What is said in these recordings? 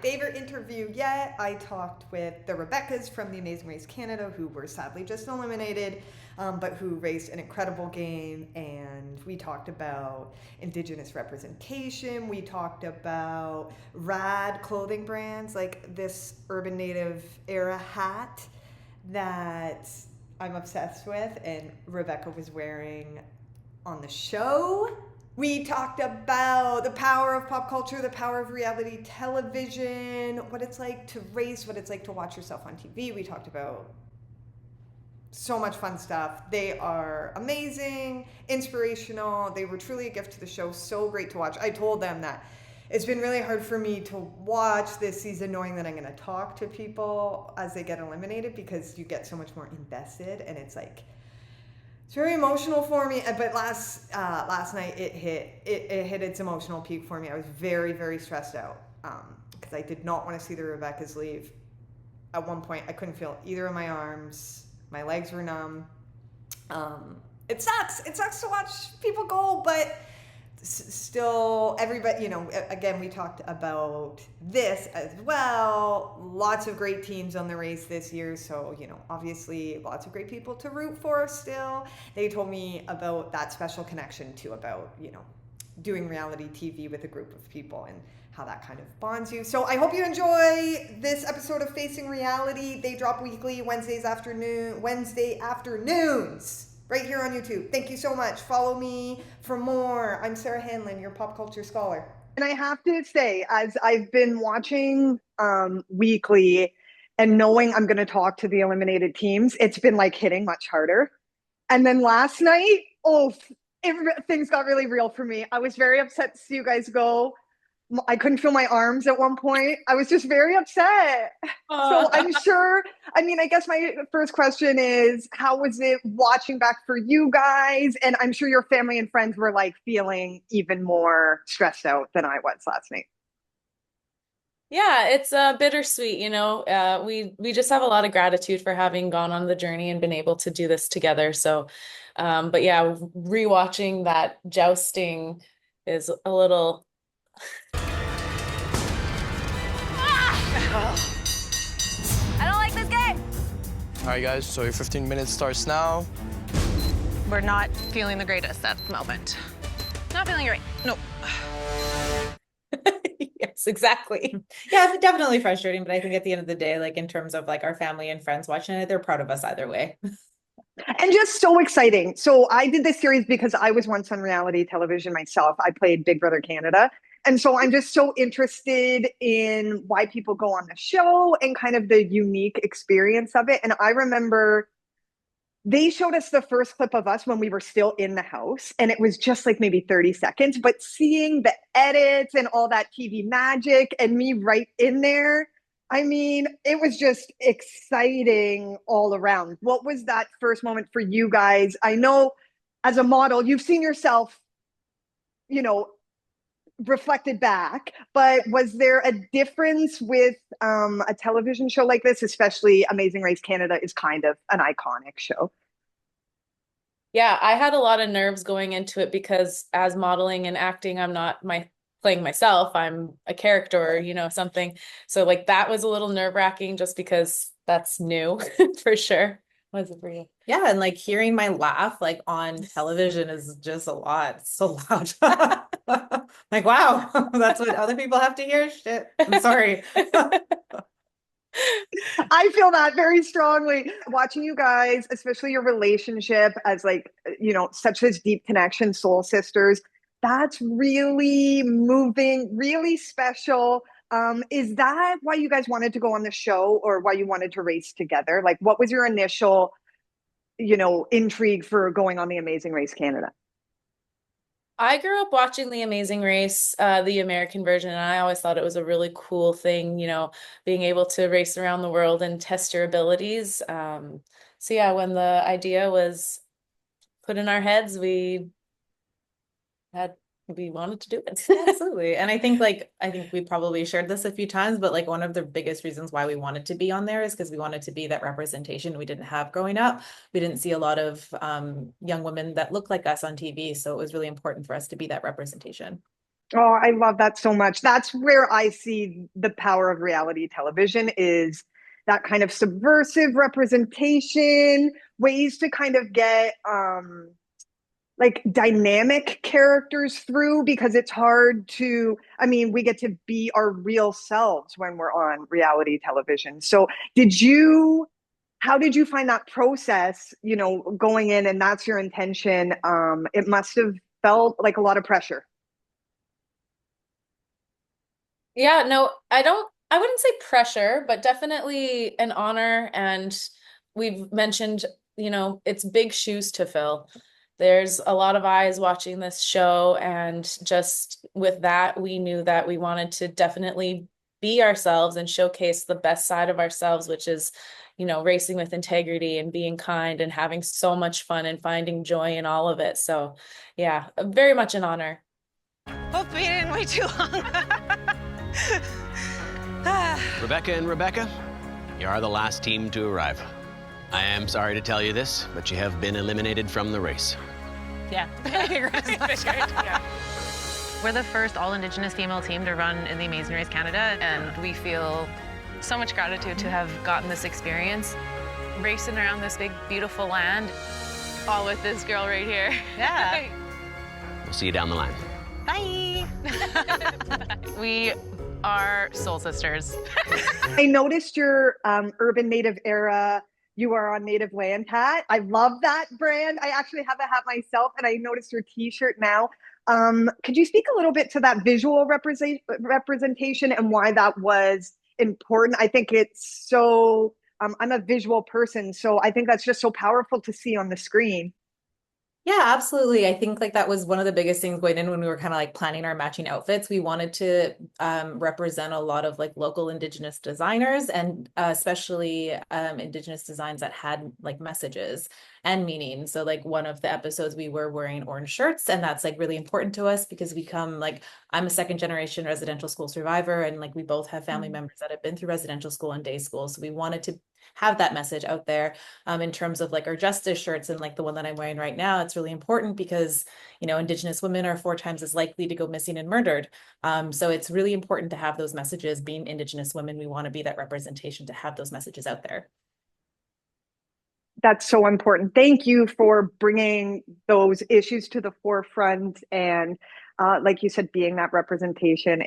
favorite interview yet. I talked with the Rebeccas from the Amazing Race Canada, who were sadly just eliminated, but who raced an incredible game. And we talked about Indigenous representation. We talked about rad clothing brands, like this Urban Native era hat that I'm obsessed with, and Rebecca was wearing on the show. We talked about the power of pop culture, the power of reality television, what it's like to race, what it's like to watch yourself on TV. We talked about so much fun stuff. They are amazing, inspirational. They were truly a gift to the show. So great to watch. I told them that it's been really hard for me to watch this season knowing that I'm going to talk to people as they get eliminated, because you get so much more invested, and it's like, it's very emotional for me. But last night it hit its emotional peak for me. I was very, very stressed out because I did not want to see the Rebeccas leave. At one point, I couldn't feel either of my arms. My legs were numb. It sucks. It sucks to watch people go, but still, everybody, again, we talked about this as well. Lots of great teams on the race this year. So, obviously lots of great people to root for still. They told me about that special connection too, about, doing reality TV with a group of people and how that kind of bonds you. So I hope you enjoy this episode of Facing Reality. They drop weekly Wednesday afternoons. Right here on YouTube. Thank you so much. Follow me for more. I'm Sarah Hanlon, your pop culture scholar. And I have to say, as I've been watching weekly and knowing I'm going to talk to the eliminated teams, it's been like hitting much harder. And then last night, things got really real for me. I was very upset to see you guys go. I couldn't feel my arms at one point. I was just very upset. So I'm sure, I guess my first question is, how was it watching back for you guys? And I'm sure your family and friends were like feeling even more stressed out than I was last night. Yeah, it's bittersweet, we just have a lot of gratitude for having gone on the journey and been able to do this together. So, but yeah, rewatching that jousting is a little. I don't like this game. All right, guys, so your 15 minutes starts now. We're not feeling the greatest at the moment. Not feeling great. Nope. Yes, exactly. Yeah, it's definitely frustrating, but I think at the end of the day, like in terms of like our family and friends watching it, they're proud of us either way. And just so exciting. So I did this series because I was once on reality television myself. I played Big Brother Canada. And so I'm just so interested in why people go on the show and kind of the unique experience of it. And I remember they showed us the first clip of us when we were still in the house, and it was just like maybe 30 seconds, but seeing the edits and all that TV magic and me right in there, it was just exciting all around. What was that first moment for you guys? I know as a model, you've seen yourself, reflected back, but was there a difference with a television show like this? Especially Amazing Race Canada is kind of an iconic show. Yeah, I had a lot of nerves going into it because as modeling and acting, I'm not playing myself. I'm a character, something. So like that was a little nerve-wracking just because that's new for sure. What is it for you? Yeah, and like hearing my laugh like on television is just a lot. It's so loud. Like, wow, that's what other people have to hear. Shit. I'm sorry. I feel that very strongly. Watching you guys, especially your relationship as such this deep connection, soul sisters, that's really moving, really special. Is that why you guys wanted to go on the show, or why you wanted to race together? Like, what was your initial, intrigue for going on the Amazing Race Canada? I grew up watching The Amazing Race, the American version, and I always thought it was a really cool thing, being able to race around the world and test your abilities. So yeah, when the idea was put in our heads, we wanted to do it. Absolutely. And I think we probably shared this a few times, but like one of the biggest reasons why we wanted to be on there is because we wanted to be that representation we didn't have growing up. We didn't see a lot of young women that looked like us on TV. So it was really important for us to be that representation. Oh, I love that so much. That's where I see the power of reality television is that kind of subversive representation, ways to kind of get like dynamic characters through because it's hard to, I mean, we get to be our real selves when we're on reality television. So, did you how did you find that process, going in and that's your intention? It must have felt like a lot of pressure. Yeah, no, I wouldn't say pressure, but definitely an honor. And we've mentioned, it's big shoes to fill. There's a lot of eyes watching this show. And just with that, we knew that we wanted to definitely be ourselves and showcase the best side of ourselves, which is, racing with integrity and being kind and having so much fun and finding joy in all of it. So, yeah, very much an honor. Hopefully you didn't wait too long. Rebecca and Rebecca, you are the last team to arrive. I am sorry to tell you this, but you have been eliminated from the race. Yeah. We're the first all-Indigenous female team to run in the Amazing Race Canada, and we feel so much gratitude to have gotten this experience, racing around this big, beautiful land, all with this girl right here. Yeah. We'll see you down the line. Bye. We are soul sisters. I noticed your Urban Native Era. You are on Native Land hat. I love that brand. I actually have a hat myself, and I noticed your T-shirt now. Could you speak a little bit to that visual representation and why that was important? I think it's so. I'm a visual person, so I think that's just so powerful to see on the screen. Yeah, absolutely. I think like that was one of the biggest things going in when we were kind of like planning our matching outfits. We wanted to represent a lot of like local Indigenous designers and especially Indigenous designs that had like messages and meaning. So like one of the episodes we were wearing orange shirts, and that's like really important to us because we come like I'm a second generation residential school survivor, and like we both have family members that have been through residential school and day school. So we wanted to have that message out there in terms of like our justice shirts, and like the one that I'm wearing right now. It's really important because, Indigenous women are 4 times as likely to go missing and murdered. So it's really important to have those messages. Being Indigenous women, we want to be that representation to have those messages out there. That's so important. Thank you for bringing those issues to the forefront and, like you said, being that representation.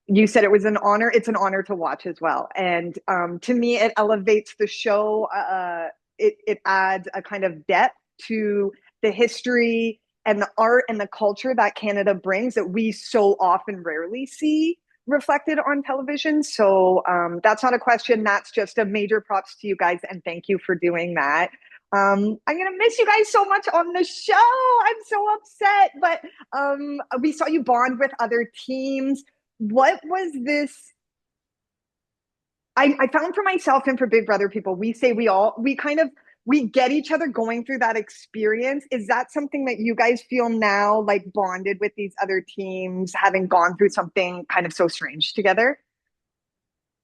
You said it was an honor. It's an honor to watch as well. And to me, it elevates the show. It adds a kind of depth to the history and the art and the culture that Canada brings that we so often rarely see reflected on television. So that's not a question. That's just a major props to you guys. And thank you for doing that. I'm going to miss you guys so much on the show. I'm so upset. But we saw you bond with other teams. What was this? I found for myself and for Big Brother people, we say we get each other going through that experience. Is that something that you guys feel now, like bonded with these other teams, having gone through something kind of so strange together?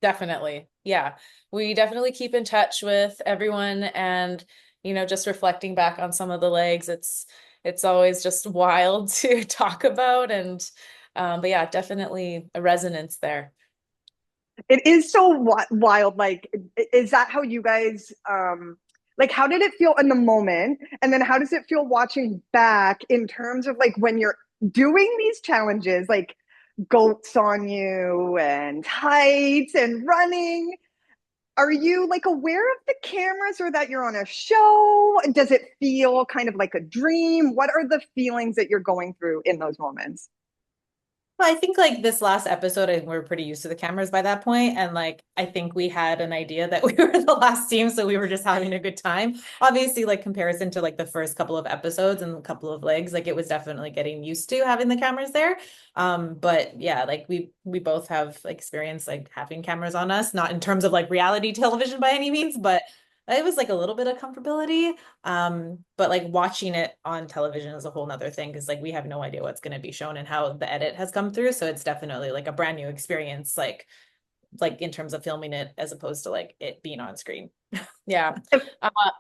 Definitely. Yeah. We definitely keep in touch with everyone, and, just reflecting back on some of the legs, it's always just wild to talk about. And but yeah, definitely a resonance there. It is so wild. Like, is that how you guys, like, how did it feel in the moment? And then how does it feel watching back in terms of like when you're doing these challenges, like goats on you and heights and running? Are you like aware of the cameras or that you're on a show? Does it feel kind of like a dream? What are the feelings that you're going through in those moments? Well, I think like this last episode, I think we were pretty used to the cameras by that point. And like, I think we had an idea that we were the last team. So we were just having a good time. Obviously, like comparison to like the first couple of episodes and a couple of legs, like it was definitely getting used to having the cameras there. But yeah, like we both have experience like having cameras on us, not in terms of like reality television by any means, but it was like a little bit of comfortability. But like watching it on television is a whole nother thing because like we have no idea what's going to be shown and how the edit has come through. So it's definitely like a brand new experience, like like in terms of filming it as opposed to like it being on screen. Yeah.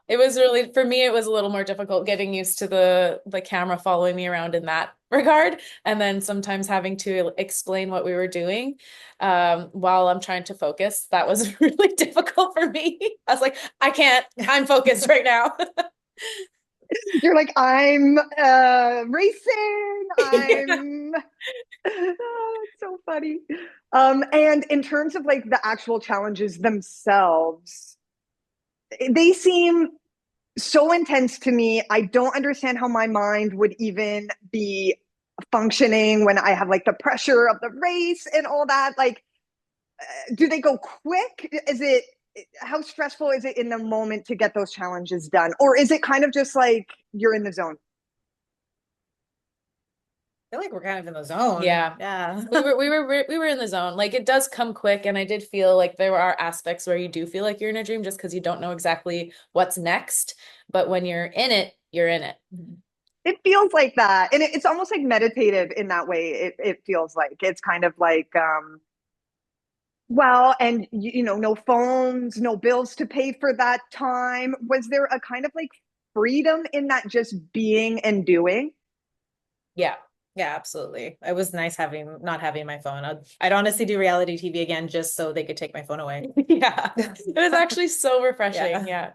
It was really, for me, it was a little more difficult getting used to the camera following me around in that regard. And then sometimes having to explain what we were doing while I'm trying to focus. That was really difficult for me. I was like, I can't, I'm focused right now. You're like, I'm racing. I'm oh, it's so funny. And in terms of like the actual challenges themselves, they seem so intense to me. I don't understand how my mind would even be functioning when I have like the pressure of the race and all that. Like, do they go quick? Is it, how stressful is it in the moment to get those challenges done? Or is it kind of just like you're in the zone? I feel like we're kind of in the zone. Yeah. Yeah. we were in the zone. Like it does come quick, and I did feel like there are aspects where you do feel like you're in a dream just because you don't know exactly what's next. But when you're in it, you're in it. It feels like that. And it's almost like meditative in that way. It feels like it's kind of like, well, and you know, no phones, no bills to pay for that time. Was there a kind of like freedom in that just being and doing? Yeah. Yeah, absolutely. It was nice not having my phone. I'd honestly do reality TV again just so they could take my phone away. Yeah. It was actually so refreshing. Yeah.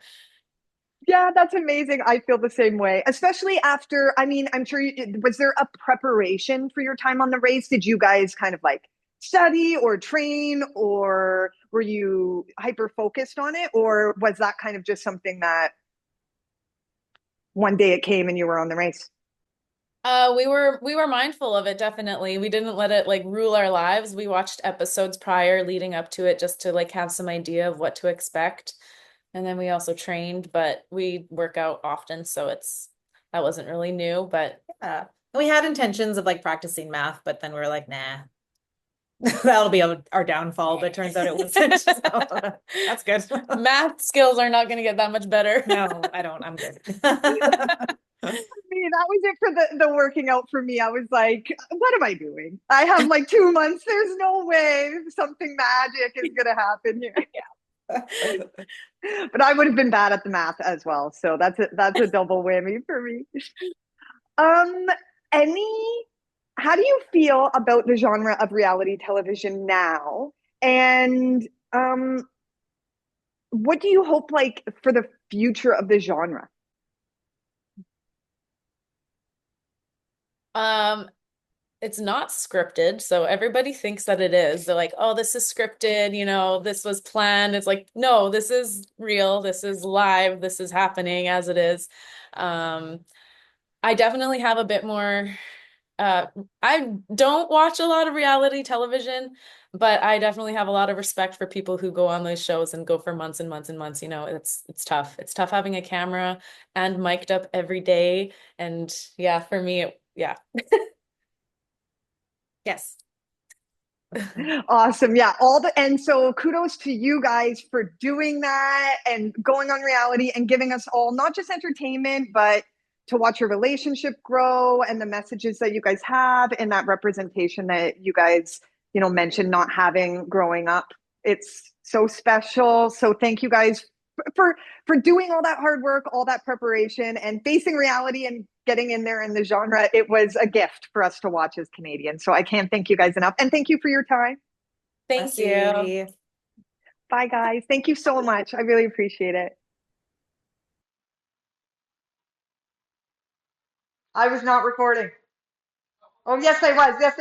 Yeah, that's amazing. I feel the same way, especially after, I mean, I'm sure was there a preparation for your time on the race? Did you guys kind of like study or train, or were you hyper focused on it? Or was that kind of just something that one day it came and you were on the race? We were mindful of it, definitely. We didn't let it like rule our lives. We watched episodes prior leading up to it just to like have some idea of what to expect. And then we also trained, but we work out often, so that wasn't really new, but Yeah. We had intentions of like practicing math, but then we were like, nah, that'll be our downfall. But turns out it wasn't. So, that's good. math skills are not going to get that much better. No, I don't. I'm good. I mean, that was it for the working out for me. I was like, what am I doing? I have like 2 months. There's no way something magic is going to happen here. But I would have been bad at the math as well. So that's a double whammy for me. How do you feel about the genre of reality television now? And what do you hope like for the future of the genre? It's not scripted, so everybody thinks that it is. They're like, oh, this is scripted, you know, this was planned. It's like, no, this is real, this is live, this is happening as it is. I definitely have a bit more I don't watch a lot of reality television, but I definitely have a lot of respect for people who go on those shows and go for months and months and months. You know, it's tough. It's tough having a camera and mic'd up every day. And yeah, for me, yeah. Yes. Awesome. Yeah. And so kudos to you guys for doing that and going on reality and giving us all not just entertainment, but to watch your relationship grow and the messages that you guys have and that representation that you guys, you know, mentioned not having growing up. It's so special. So thank you guys for doing all that hard work, all that preparation, and facing reality and getting in there in the genre. It was a gift for us to watch as Canadians. So I can't thank you guys enough. And thank you for your time. Thank you. Bye, guys. Thank you so much. I really appreciate it. I was not recording. Oh, yes, I was. Yes.